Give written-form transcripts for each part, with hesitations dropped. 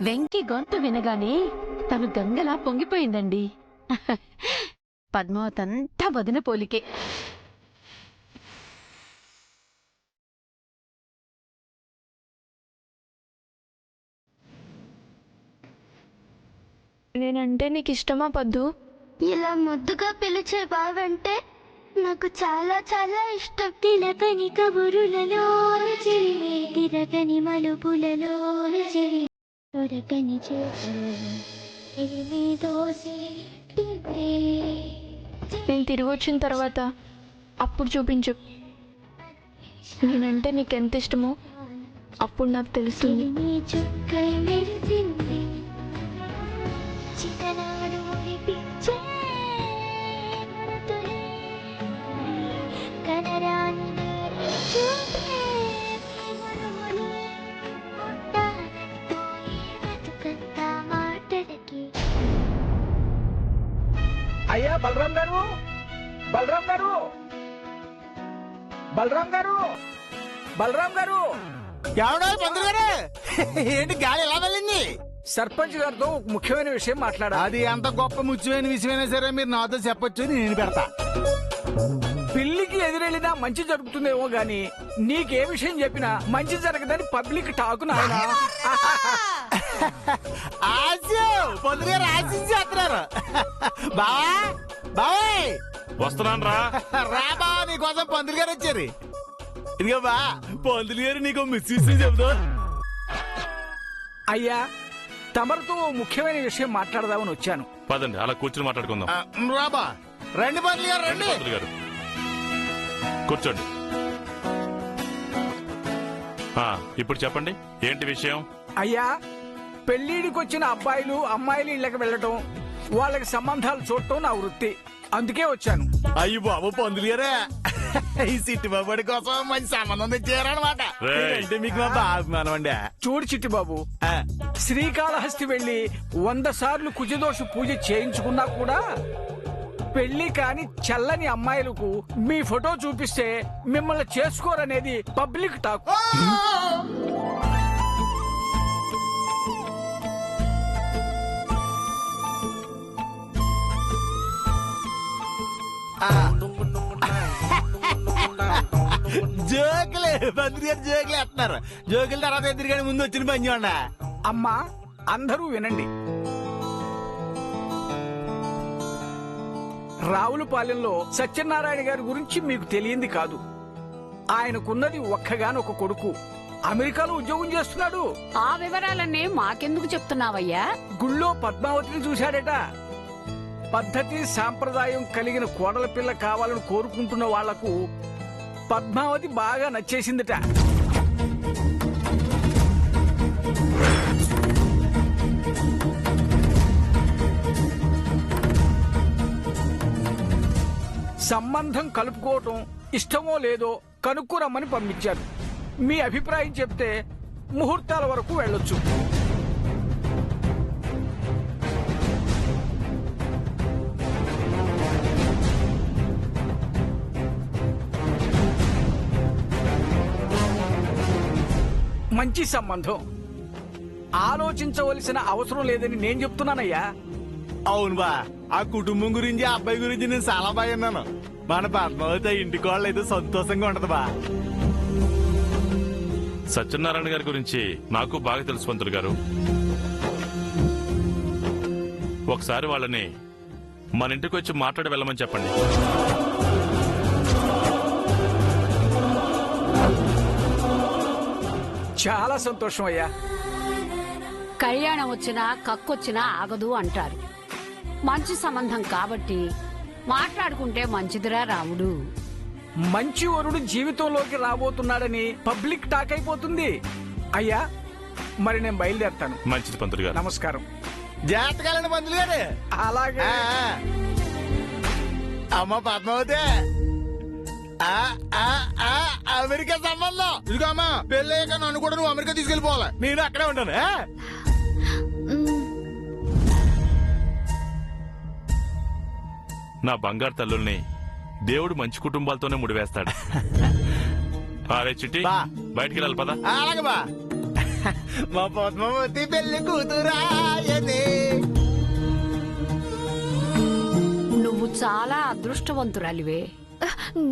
వెంకి గొంతు వినగానే తను గంగలా పొంగిపోయిందండి. పద్మావతంతా వదిన పోలికే. నేనంటే నీకు ఇష్టమా పద్దు? ఇలా ముద్దుగా పిలిచే బావంటే నాకు చాలా చాలా ఇష్టం. తిలకని కబురులలో తిరగని మలుపులలో దొరకని నేను తిరిగి వచ్చిన తర్వాత అప్పుడు చూపించు. నేనంటే నీకెంత ఇష్టమో అప్పుడు నాకు తెలుస్తుంది. చుక్కై మెరిసింది చిన్ననాడు పిచ్చే కనరాని చూపే బతుకంతా మాటలకి. అయ్యా బలరాం గారు, బలరాం గారు, బలరాం గారు, బలరాం గారు. ఎవడో పంతులు గారు, ఏంటి గాలి ఎలా వెళ్ళింది? సర్పంచ్ గారితో ఒక ముఖ్యమైన విషయం మాట్లాడాలి. అది అంత గొప్ప ముఖ్యమైన విషయమైనా సరే మీరు నాతో చెప్పొచ్చు, నేను పెడతా. పిల్లికి ఎదురెళ్ళినా మంచి జరుగుతుందేమో గాని నీకే విషయం చెప్పినా మంచి జరగదని పబ్లిక్ టాక్ నాయనా. పంతులు గారు ఆశించేస్తున్నారు. బావా బావయ్ వస్తున్నాను రా. రా బావా, నీకోసం పంతులు గారు వచ్చారు. ఇదిగో బా, పంతులు గారు నీకు మిస్ చెబుతా. అయ్యా తమరితో ఓ ముఖ్యమైన విషయం మాట్లాడదామని వచ్చాను. పదండి అలా కూర్చుని మాట్లాడుకుందాం. రాబా, రండి పంతులు గారు రండి. పంతులు గారు కూర్చోండి. ఇప్పుడు చెప్పండి, ఏంటి విషయం? అయ్యా పెళ్లిడికి వచ్చిన అబ్బాయిలు అమ్మాయిలు ఇళ్ళకి వెళ్ళటం, వాళ్ళకి సంబంధాలు చూడటం నా వృత్తి, అందుకే వచ్చాను. అయ్యి బాబు పంతులు గారే, ఈ సిట్టి బాబుడి కోసం మంచి సంబంధం తెచ్చారనమాట. అంటే మీకు మా బాగా అభిమానం అండి. చూడు చిట్టిబాబు, శ్రీకాళహస్తి వెళ్లి 100 సార్లు కుజదోష పూజ చేయించుకున్నా కూడా పెళ్లి కాని చల్లని అమ్మాయిలకు మీ ఫోటో చూపిస్తే మిమ్మల్ని చేసుకోరనేది పబ్లిక్ టాక్. జోకులే పంతులు గారు, జోకులు వేస్తున్నారు. జోకుల తర్వాత ఎదురు కానీ ముందు వచ్చిన పని చూడండి. అమ్మా అందరూ వినండి. రావులపాలెంలో సత్యనారాయణ గారి గురించి మీకు తెలియంది కాదు. ఆయనకున్నది ఒక్కగానొక కొడుకు, అమెరికాలో ఉద్యోగం చేస్తున్నాడు. ఆ వివరాలన్నీ మాకెందుకు చెప్తున్నావయ్యా? గుళ్ళో పద్మావతిని చూశాడట. పద్ధతి సాంప్రదాయం కలిగిన కోడల పిల్ల కావాలని కోరుకుంటున్న వాళ్లకు పద్మావతి బాగా నచ్చేసిందట. సంబంధం కలుపుకోవటం ఇష్టమో లేదో కనుక్కురమ్మని పంపించారు. మీ అభిప్రాయం చెప్తే ముహూర్తాల వరకు వెళ్ళొచ్చు. మంచి సంబంధం, ఆలోచించవలసిన అవసరం లేదని నేను చెప్తున్నానయ్యా. అవును బా, ఆ కుటుంబం గురించి ఆ అబ్బాయి గురించి నేను చాలా బాగా విన్నాను. మన పద్మావతి ఇంటికి వాళ్ళు అయితే సంతోషంగా ఉంటది బా. సత్యనారాయణ గారి గురించి నాకు బాగా తెలుసు పంతులు గారు. ఒకసారి వాళ్ళని మన ఇంటికి వచ్చి మాట్లాడి వెళ్ళమని చెప్పండి. చాలా సంతోషం అయ్యా. కళ్యాణం వచ్చినా కక్కొచ్చినా ఆగదు అంటారు. మంచి సంబంధం కాబట్టి మాట్లాడుకుంటే మంచిదిరా రాముడు. మంచి వరుడు జీవితంలోకి రాబోతున్నాడని పబ్లిక్ టాక్ అయిపోతుంది. అయ్యా మరి నేను బయలుదేరతాను. మంచిది పంతులు గారు. నమస్కారం. జాతకాలండి పంతులు గారు. అలాగే. అమ్మ పద్మావతి, అమెరికా సంబంధం ఇదిగో అమ్మా. పెళ్ళయ్యాక నన్ను కూడా నువ్వు అమెరికా తీసుకెళ్లిపోవాలి, నేను అక్కడే ఉంటాను. నా బంగారు తల్లుల్ని దేవుడు మంచి కుటుంబాలతోనే ముడివేస్తాడు. అరే చిట్టి, బా. బయటికి వెళ్ళాలి పదా. అలాగే బా. మా పద్మావతి పెళ్లి కూతురాయనే. నువ్వు చాలా అదృష్టవంతురాలివే.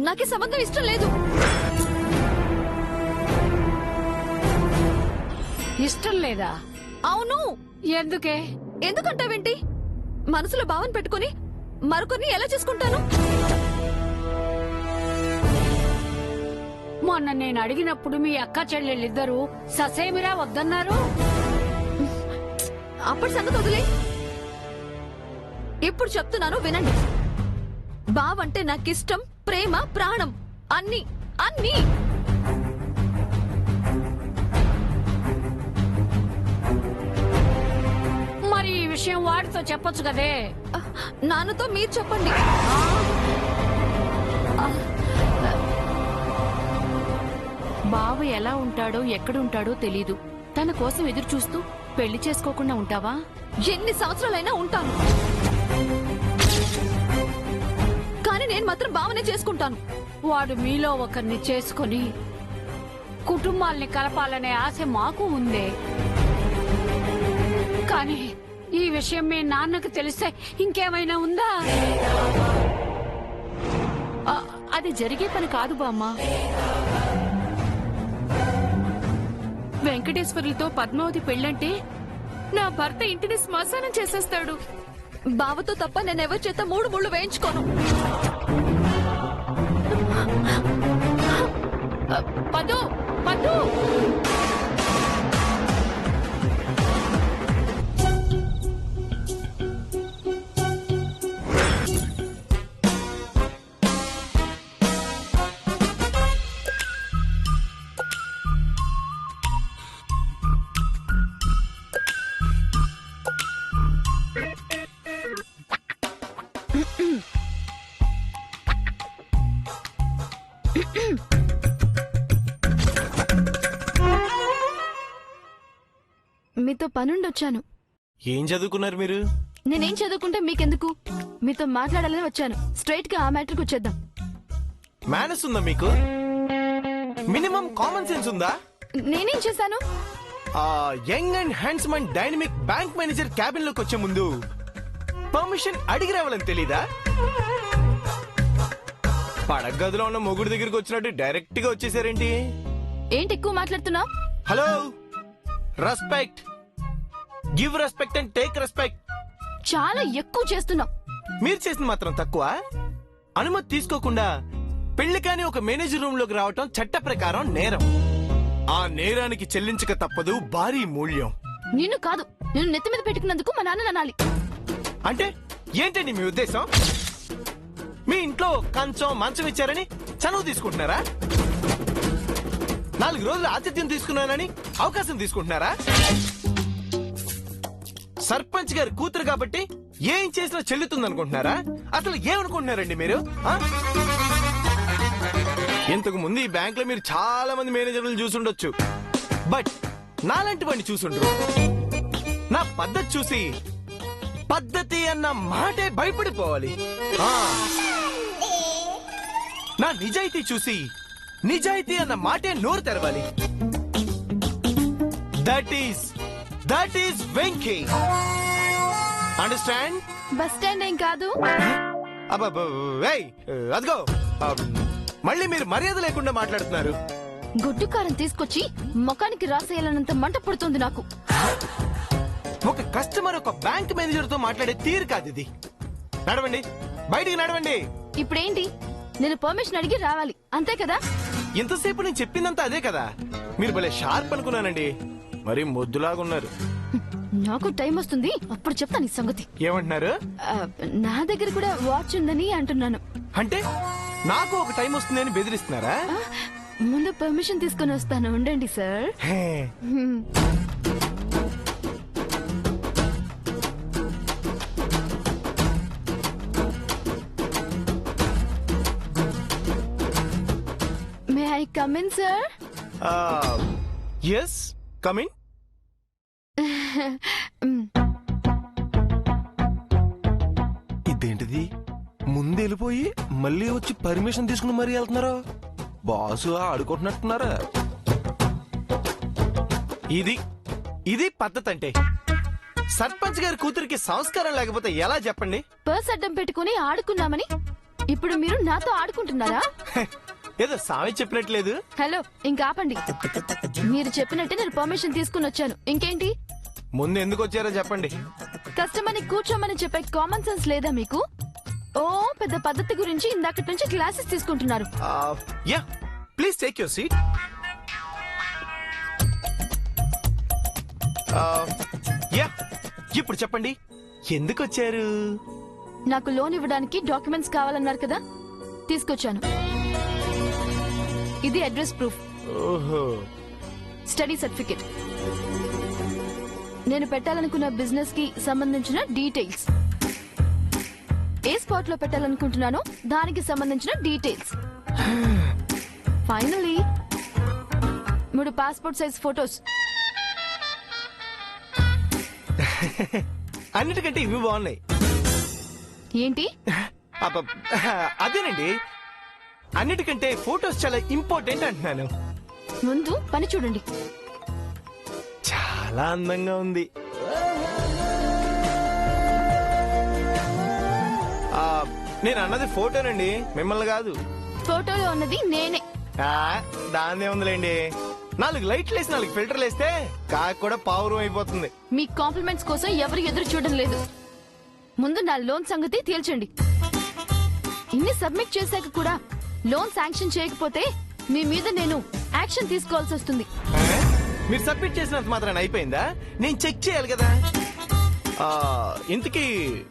నాకు సంబంధం ఇష్టం లేదు. ఇష్టం లేదా? అవును. ఎందుకే? ఎందుకంటావేంటి? మనసులో భావన పెట్టుకుని మరొకరిని ఎలా చేసుకుంటాను? మొన్న నేను అడిగినప్పుడు మీ అక్క చెల్లెళ్ళిద్దరూ ససేమిరా వద్దన్నారు. అప్పటి సంగతి వదిలే. ఇప్పుడు చెప్తున్నాను వినండి. బావంటే నాకిష్టం, ప్రేమ, ప్రాణం, అన్ని అన్ని. మరి ఈ విషయం వాడితో చెప్పొచ్చు కదే. నాన్నతో మీరు చెప్పండి. బావ ఎలా ఉంటాడో ఎక్కడుంటాడో తెలీదు. తన కోసం ఎదురు చూస్తూ పెళ్లి చేసుకోకుండా ఉంటావా? ఎన్ని సంవత్సరాలైనా ఉంటాను, కానీ నేను మాత్రం బావనే చేసుకుంటాను. వాడు మీలో ఒకరిని చేసుకుని కుటుంబాల్ని కలపాలనే ఆశ మాకు ఉందే. కానీ ఈ విషయం మీ నాన్నకు తెలిస్తే ఇంకేమైనా ఉందా? అది జరిగే పని కాదు బామ్మ. వెంకటేశ్వర్లతో పద్మావతి పెళ్ళంటే నా భర్త ఇంటిని శ్మశానం చేసేస్తాడు. బావతో తప్ప నేనెవరి చేత 3 ముళ్ళు వేయించుకోను. పదు పదు మీతో పనుండొచ్చాను. ఏం చదువుకున్నారు మీరు? నేనేం చదువుకుంటే మీకెందుకు? మీతో మాట్లాడాలని వచ్చాను. స్ట్రైట్ గా ఆ మ్యాటర్కి వచ్చేద్దాం. మేనస్ ఉందా మీకు? మినిమం కామన్ సెన్స్ ఉందా? నేనేం చేశాను? ఆ young and handsome and dynamic bank manager cabin లోకి వచ్చే ముందు పర్మిషన్ అడిగి రావాలని తెలీదా? పడగ గదిలో ఉన్న మొగుడు దగ్గరికి వచ్చినట్టు డైరెక్ట్ గా వచ్చేసారేంటి? ఏంటి ఎక్కువ మాట్లాడుతున్నావు? Hello, respect, give respect and take respect. చాలా ఎక్కువ చేస్తున్నావు. మీరు చేసింది మాత్రం తక్కువ. అనుమతి తీసుకోకుండా పెళ్లి కాని ఒక మేనేజర్ రూమ్ లోకి రావటం చట్ట ప్రకారం నేరం. ఆ నేరానికి చెల్లించక తప్పదు భారీ మూల్యం. నిన్ను కాదు, నిన్ను నెత్తి మీద పెట్టుకున్నందుకు మా నాన్న అనాలి. అంటే ఏంటండి మీ ఉద్దేశం? మీ ఇంట్లో కంచం మంచం ఇచ్చారని చనువు తీసుకుంటున్నారా? 4 రోజులు ఆతిథ్యం తీసుకున్నానని అవకాశం తీసుకుంటున్నారా? సర్పంచ్ గారి కూతురు కాబట్టి ఏం చేసినా చెల్లుతుంది అనుకుంటున్నారా? అసలు ఏమనుకుంటున్నారండి మీరు? ఇంతకు ముందు ఈ బ్యాంక్ లో మీరు చాలా మంది మేనేజర్లు చూసుండొచ్చు, బట్ నాలాంటి వాడిని చూసుండ్రు. నా పద్ధతి చూసి పద్ధతి అన్న మాటే భయపడిపోవాలి. నా నిజాయితీ చూసి నిజాయితీ అన్న మాటే నోరు తెరవాలి. That is Venky. Understand? Bus stand ఏం కాదు. అదిగో మళ్ళీ మీరు మర్యాద లేకుండా మాట్లాడుతున్నారు. గుడ్డు కారం తీసుకొచ్చి ముఖానికి రాసేయాలన్నంత మంట పడుతుంది నాకు. ఒక కస్టమర్ ఒక బ్యాంక్ మేనేజర్ తో మాట్లాడే తీరు కాదు ఇది. నడవండి, బయటికి నడవండి. ఇప్పుడేంటి? నేను పర్మిషన్ అడిగి రావాలి, అంతే కదా? ఇంతసేపు నేను చెప్పిందంతా అదే కదా. మీరు భలే షార్ప్ అనుకున్నానండి, మరి మొద్దులాగున్నారు. నాకు టైం వస్తుంది, అప్పుడు చెప్తాను ఈ సంగతి. ఏమంటున్నారు? నా దగ్గర కూడా వాచ్ ఉందని అంటున్నాను. అంటే నాకు ఒక టైం వస్తుందని బెదిరిస్తున్నారా? ముందు పర్మిషన్ తీసుకుని వస్తాను, ఉండండి sir. Hey. May I come in sir? Yes, coming. ఇదేంటిది? ముందు వెళ్ళిపోయి మళ్ళీ వచ్చి పర్మిషన్ తీసుకుని మరీ వెళ్తున్నారు. బాసు ఆడుకుంటున్నట్టున్నారా? ఇది ఇది పద్ధతి అంటే. సర్పంచ్ గారి కూతురికి సంస్కారం లేకపోతే ఎలా చెప్పండి? పర్స్ అడ్డం పెట్టుకుని ఆడుకున్నామని ఇప్పుడు మీరు నాతో ఆడుకుంటున్నారా? ఏదో సామె చెప్పినట్లేదు. హలో ఇంకా ఆపండి. మీరు చెప్పినట్టే నేను పర్మిషన్ తీసుకుని వచ్చాను. ఇంకేంటి? ముందు ఎందుకు వచ్చారో చెప్పండి. కస్టమర్ని కూర్చోమని చెప్పే కామన్ సెన్స్ లేదా మీకు? ఓ పెద్ద పద్ధతి గురించి ఇందాకటి నుంచి క్లాసెస్ తీసుకుంటున్నారు. Yeah please take your seat. Yeah ఇప్పుడు చెప్పండి ఎందుకు వచ్చారు? నాకు లోన్ ఇవ్వడానికి డాక్యుమెంట్స్ కావాలన్నారు కదా, తీసుకొచ్చాను. ఇది అడ్రస్ ప్రూఫ్, ఓహో, స్టడీ సర్టిఫికెట్, నేను పెట్టాలనుకున్న బిజినెస్ కి సంబంధించిన డీటెయిల్స్, ఏ స్పాట్ లో పెట్టాలనుకుంటున్నానో దానికి సంబంధించిన details, finally 3 passport size photos. అన్నిటికంటే ఇవి బాగున్నాయి. ఏంటి? అబ్బ, అదేనండి, అన్నిటికంటే ఫోటోస్ చాలా ఇంపార్టెంట్ అంటున్నాను. ముందు పని చూడండి. చాలా అందంగా ఉంది. నేను అన్నది ఫోటోనండి, మిమ్మల్ని కాదు. ఫోటోలో ఉన్నది నేనే. దాన్నే ఉందిలేండి. 4 లైట్లు వేసి 4 ఫిల్టర్లు వేస్తే కాకి కూడా పావురం అయిపోతుంది. మీ కాంప్లిమెంట్స్ కోసం ఎవరు ఎదురు చూడడం లేదు. ముందు నా లోన్ సంగతి తేల్చండి. ఇన్ని సబ్మిట్ చేశాక కూడా లోన్ శాంక్షన్ చేయకపోతే మీ మీద నేను యాక్షన్ తీసుకోవాల్సి వస్తుంది. మీరు సబ్మిట్ చేసినంత మాత్రాన అయిపోయిందా? నేను చెక్ చేయాలి కదా. ఇంతకీ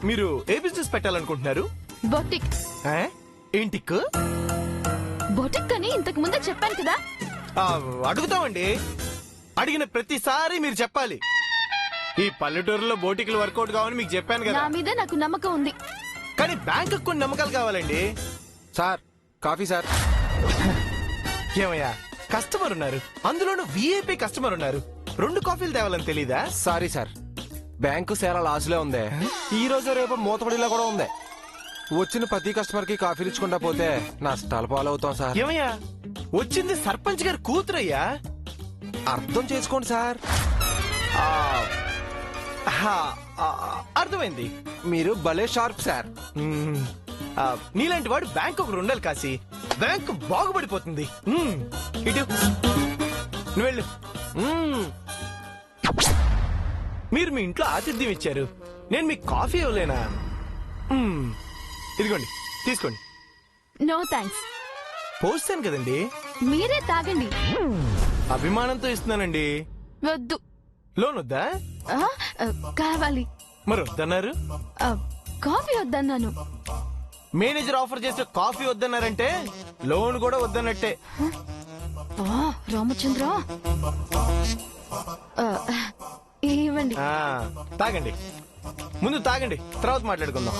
మీరు ఏ బిజినెస్ పెట్టాలనుకుంటున్నారు? బొటిక్. ఏంటిక్? బొటిక్ అని ఇంతకు ముందే చెప్పాను కదా. అడుగుతామండి, అడిగిన ప్రతిసారి మీరు చెప్పాలి. ఈ పల్లెటూరులో బోటిక్లు వర్కౌట్ కావని మీకు చెప్పాను నా కదా. మీద నాకు నమ్మకం ఉంది. కానీ బ్యాంకు కొన్ని నమ్మకాలు కావాలండి. Sir coffee sir. ఏమయ్యా, కస్టమర్ ఉన్నారు, అందులోనూ విఐపి కస్టమర్ ఉన్నారు. 2 కాఫీలు తేవాలని తెలీదా? సారీ సార్, బ్యాంకు సేల లాస్లో ఉంది. ఈ రోజు రేపు మూతపడిలా కూడా ఉంది. వచ్చిన ప్రతి కస్టమర్ కి కాఫీలు ఇచ్చుకుంటా పోతే నష్టాలు పాలవుతాం సార్. ఏమయ్యా, వచ్చింది సర్పంచ్ గారి కూతురయ్యా. అర్థం చేసుకోండి సార్. అర్థమైంది. మీరు భలే షార్ప్ సార్. నీలాంటి వాడు బ్యాంక్ ఒకరు ఉండాలి కాశీ. బ్యాంక్ బాగుపడిపోతుంది. ఇటు నువ్వు వెళ్ళు. మీరు మీ ఇంట్లో ఆతిథ్యం ఇచ్చారు, నేను మీకు కాఫీ ఇవ్వలేనా? ఇదిగోండి తీసుకోండి. No thanks. పోస్తాను కదండి. మీరే తాగండి. అభిమానంతో ఇస్తున్నానండి. వద్దు. లోన్ వద్దా? కావాలి. మరి వద్దన్నారు. కాఫీ వద్దన్నాను. మేనేజర్ ఆఫర్ చేస్తే కాఫీ వద్దన్నారంటే లోన్ కూడా వద్దన్నట్టే. రామచంద్ర ఇవ్వండి. తాగండి, ముందు తాగండి, తర్వాత మాట్లాడుకుందాం.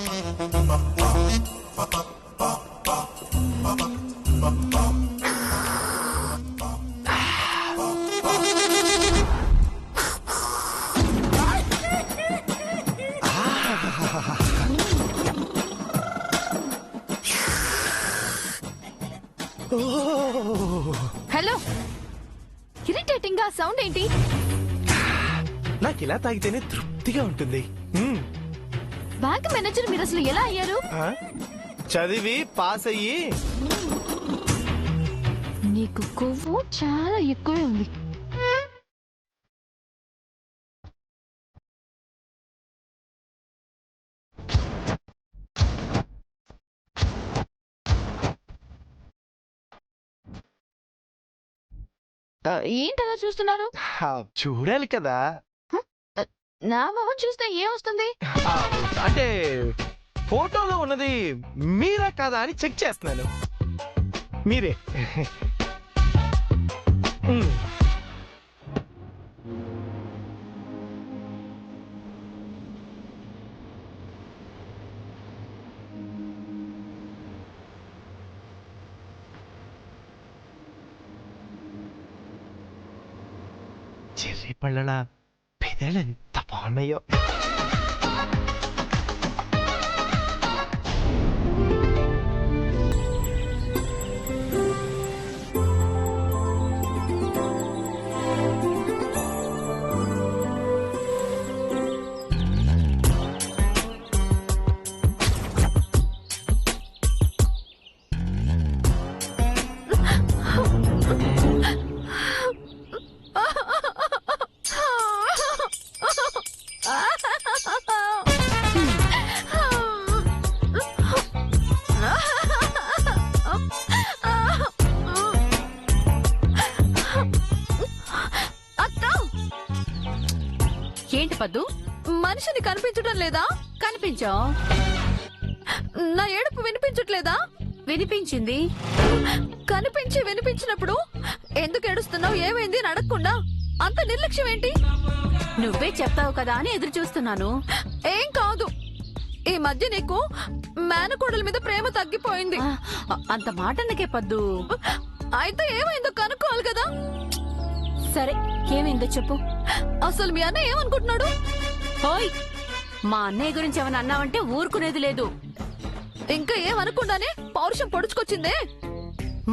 హలో, ఇరిటేటింగ్ గా సౌండ్ ఏంటి? నాకు ఇలా తాగితేనే తృప్తిగా ఉంటుంది. బ్యాంక్ మేనేజర్ మీరు అసలు ఎలా అయ్యారు? చదివి పాస్ అయ్యి. నీకు కొవ్వు చాలా ఎక్కువే ఉంది. ఏంటలా చూస్తున్నారు? చూడాలి కదా. నా మొహం చూస్తే ఏమొస్తుంది? అంటే ఫోటోలో ఉన్నది మీరా కాదా అని చెక్ చేస్తున్నాను. మీరే. చెర్రీ పళ్ళ పెదాలు ఎంత బాగున్నాయో. పద్దు? మనిషిని కనిపించడం లేదా? కనిపించావు. నా ఏడుపు వినిపించట్లేదా? వినిపించింది. కనిపించి వినిపించినప్పుడు ఎందుకు ఏడుస్తున్నావు, ఏమైంది అని అడగకుండా అంత నిర్లక్ష్యం ఏంటి? నువ్వే చెప్తావు కదా అని ఎదురు చూస్తున్నాను. ఏం కాదు, ఈ మధ్య నీకు మేనకోడల మీద ప్రేమ తగ్గిపోయింది. అంత మాట అన్నకే పద్దు. అయితే ఏమైందో కనుక్కోవాలి కదా. సరే, ఏమైందో చెప్పు. అసలు మీ అన్న ఏమనుకుంటున్నాడు? ఓయ్, మా అన్నయ్య గురించి ఏమైనా అన్నావంటే ఊరుకునేది లేదు. ఇంకా ఏమనకుండానే పౌరుషం పొడుచుకొచ్చిందే.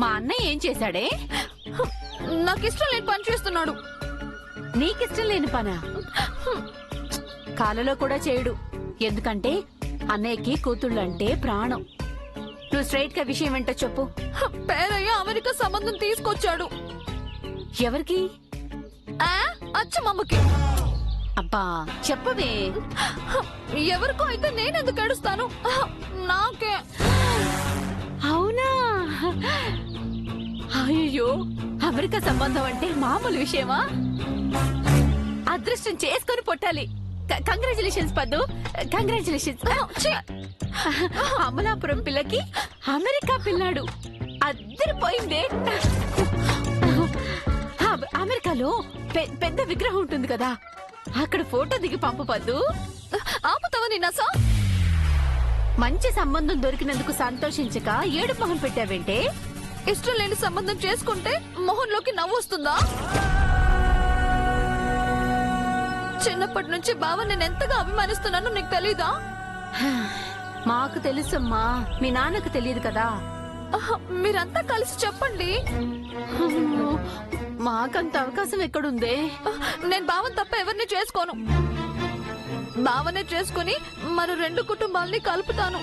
మా అన్నయ్య ఏం చేశాడే? నాకు ఇష్టం లేని పని చేస్తున్నాడు. నీకిష్టం లేని పనా? కాలలో కూడా చేయడు. ఎందుకంటే అన్నయ్యకి కూతుళ్ళంటే ప్రాణం. నువ్వు స్ట్రైట్ గా విషయం ఏంటో చెప్పు. పేరయ్య అమెరికా సంబంధం తీసుకొచ్చాడు. ఎవరికి? అచ్చమ్మకి. అబ్బా చెప్పవే. ఎవరికో అయితే నేనెందుకు ఏడుస్తాను? నాకే. అవునా? అయ్యో, అమెరికా సంబంధం అంటే మామూలు విషయమా? అదృష్టం చేసుకొని పొట్టాలి. కంగ్రాచులేషన్స్ పద్దు, కంగ్రాచులేషన్స్. అమలాపురం పిల్లకి అమెరికా పిల్లాడు. అద్దరిపోయిందే. అమెరికాలో పెద్ద విగ్రహం ఉంటుంది కదా, అక్కడ ఫోటో దిగి పంపు పద్దు. ఆపుతావా నిన్నసా? మంచి సంబంధం దొరికినందుకు సంతోషించక ఏడు మొహం పెట్టావేంటే? ఇష్టం లేని సంబంధం చేసుకుంటే మొహంలోకి నవ్వు వస్తుందా? చిన్నప్పటి నుంచి బావ నేను ఎంతగా అభిమానిస్తున్నానో నీకు తెలీదా? మాకు తెలుసమ్మా, మీ నాన్నకు తెలియదు కదా. మీరంతా కలిసి చెప్పండి. మాకంత అవకాశం ఎక్కడుందే? నేను బావని తప్ప ఎవరిని చేసుకోను. బావనే చేసుకుని మరో 2 కుటుంబాల్ని కలుపుతాను.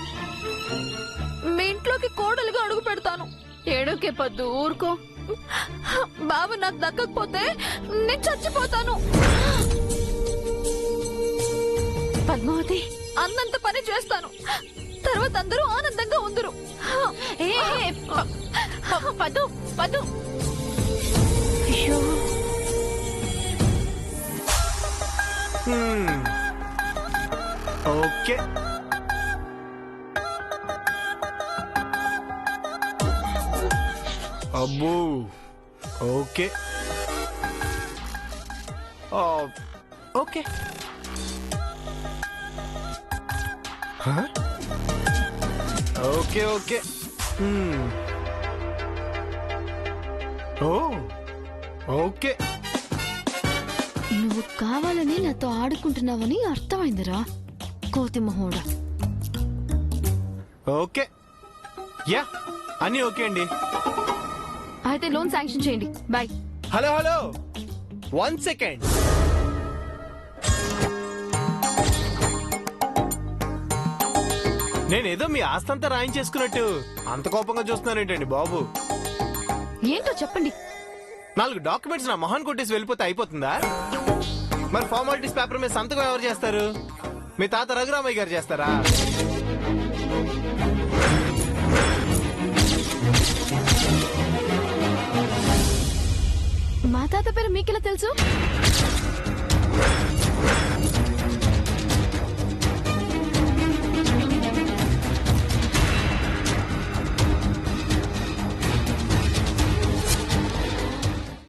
మీ ఇంట్లోకి కోడలుగా అడుగు పెడతాను. ఏడోకే పద్దు, ఊరుకో. బావ నాకు దక్కకపోతే నేను చచ్చిపోతాను. పద్మావతి, అన్నంత పని చేస్తాను. తర్వాత అందరూ ఆనందంగా ఉందరు. ఏ పద్దు పద్దు. అయ్యో, ఓకే. అబ్బో, ఓకే. ఓకే. Okay okay. ఓ, ఓకే. నువ్వు కావాలని నాతో ఆడుకుంటున్నావని అర్థమైందిరా, కోతి మహోడా. ఓకే. యా, అన్నీ ఓకే అండి. అయితే లోన్ శాంక్షన్ చేయండి. బాయ్. Hello hello, 1 second. నేనేదో మీ ఆస్తంతా రాయించేసుకున్నట్టు అంత కోపంగా చూస్తున్నారేంటండి బాబు? ఏంటో చెప్పండి. 4 డాక్యుమెంట్స్ నా మొహన్ కొట్టేసి వెళ్ళిపోతే అయిపోతుందా? మరి ఫార్మాలిటీస్ పేపర్ మీద సంతకం ఎవరు చేస్తారు? మీ తాత రఘురామయ్య గారు చేస్తారా? మా తాత పేరు మీకెలా తెలుసు?